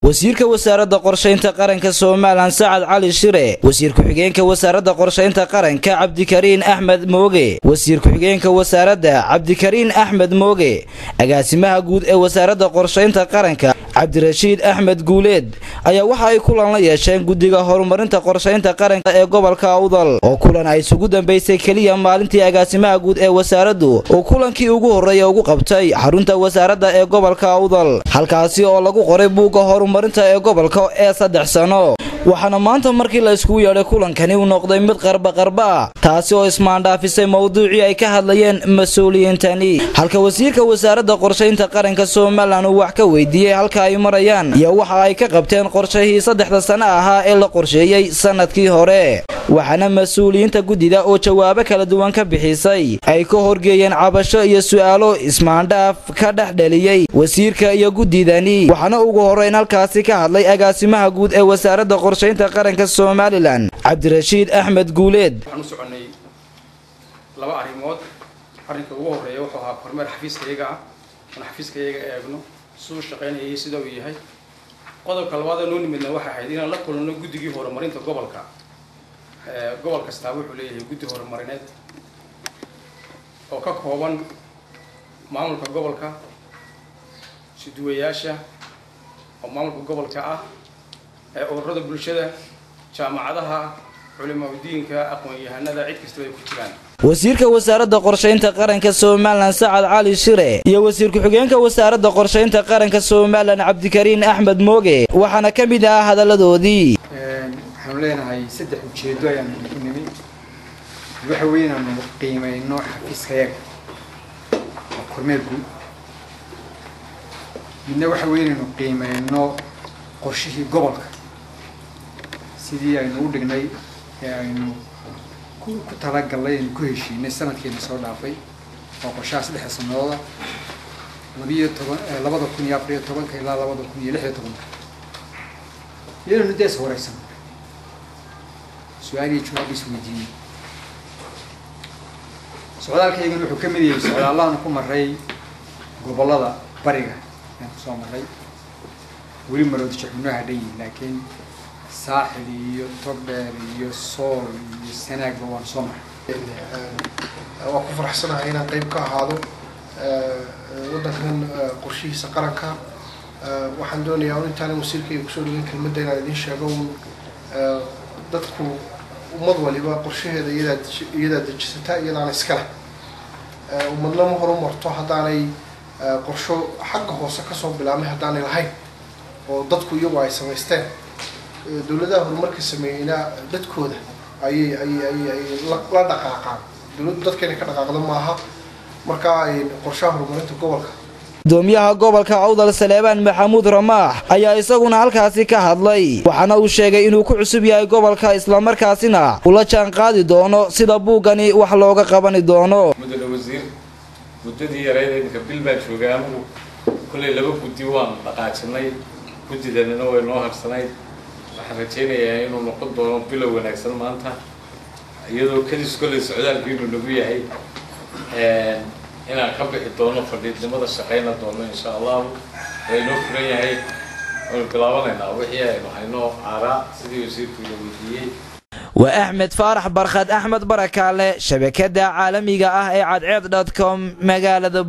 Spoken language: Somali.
wasiirka wasaaradda qorshaynta qaranka Soomaaliland Saacad Cali Shire, wasiir ku-xigeenka wasaaradda qorshaynta qaranka Cabdikariin Axmed Mooge, wasiir ku-xigeenka wasaaradda Cabdikariin Axmed Mooge, agaasimaha guud ee wasaaradda qorshaynta qaranka Cabdirashiid Axmed Guuleed ayaa waxa ay kulan la yeesheen guddiga horumarinta qorshaynta qaranka ee gobolka Awdal oo kulan ay isugu dambeysay kaliya maalintii agaasimaha guud ee wasaaraddu oo kulankii ugu horeeyay ugu qabtay xarunta wasaaradda ee gobolka Awdal halkaasi oo lagu qoray buugga horumarinta ee gobolka ee 3 sano waxaana maanta markii la isku yeeray kulankani uu noqday mid qarba taasi oo ismaandhaafisay mowduucii ay ka hadlayeen mas'uuliyiintani halka wasiirka wasaaradda qorshaynta qaranka Soomaaliland uu wax ka weydiiyay halka ay marayaan iyo waxa ay ka qabteen qorshahii 3 sano ahaa ee la qorsheeyay sanadkii hore waxaana mas'uuliyiinta guddida oo jawaabo kala duwan ka bixisay ay ka horgeeyeen cabasho iyo su'aalo ismaandhaaf ka dhaxdhaliyay wasiirka iyo guddidani waxaana ugu horeyn halkaasi ka hadlay agaasimaha guud ee wasaaradda qorshaynta qaranka Soomaaliland Cabdirashiid Axmed Guuleed waxaan u soconay laba arrimood arrinka ugu horeeya wuxuu ahaa kormeer xafiiskayga ah xafiiskayga eegno soo shaqeynayay sida uu yahay qodobka labaad ee noo nimidna waxa ahayd inaan la kulano guddigii horumarinta gobolka gobol kasta wuxuu leeyahay guddi horumarineed oo ka kooban maamulka gobolka siduwayaasha oo maamulka gobolka ah ururada bulshada jaamacadaha culimada aqoon-yahanada cid kasta ay ku jiraan wasiirka wasaaradda qorshaynta qaranka Soomaaliland Saacad Cali Shire iyo wasiir ku-xigeenka wasaaradda qorshaynta qaranka Soomaaliland Cabdikariin Axmed Mooge waxaana ka mid ah hadaladoodii waxaan leenahay 3 ujeedo ayaan ku nimi waxa weyn aan qiimeeyno xafiiskayaga kormeer guud midna waxa weyn aan qiimeeyno qorshihii gobolka sidii aynu u dhignay aynu ku talagalay in ku heshiinay sanadkeena soo dhaafay oo qorshaha 3 sanadooda 2014 ilaa 2016 iyadoo dees horeysan su'aalihi jawaab isweydiiyay socdaalkaygan wuxuu ka mid yahay socdaalahan ku maray gobolada bariga ee soo maray weli marad jixnuha dhay laakiin saaxil iyo togdheer iyo sool iyo sanaag waan soo maray waa ku faraxsanahay inaan qayb ka ahaado wadankan qorshihiisa qaranka waxaan doonayaa intaan wasiirkayga kusoo dhigay kelmadda inaan idin sheego dadku ummad waliba qorshaheeda iyada dejisata iyadana iska leh ummad lama horumarto haddaanay qorsho xagga hoose ka soo bilaabmay haddaanay lahayn oo dadku iyagu ay samaysteen dawladaha horumarka sameeyayna dadkooda ay la dhaqaaqaan dawladdu dadkeena ka dhaqaaqdo maaha marka ay qorshaha horumarinta gobolka gudoomiyaha gobolka Awdal Saleebaan Maxamuud Ramaax ayaa isaguna halkaasi ka hadlay waxaana uu sheegay inuu ku cusub yahay gobolka isla markaasina ula jaan qaadi doono sida buugani wax looga qaban doono muddo wasiir muddadii yareeyay bil baa joogay anigu kulay laba guddi waan dhaqaajinay guddidana way noo harsanay waxaan rajaynayaa inuu noqon doono bilow wanaagsan maanta iyadoo kadis kulay socdaalkiisu nagu yahay inaan ka bixi doono fadhiidnimada shaqeyna doono insha Allah waynu furan yahay oo bilaabanayna wixii aynu hayno aaraa sidii wasiirku weydiiyay wa Ahmed Farax Barkhad Ahmed Barakaale shabakada caalamiga ah ee cadceed.com magaalada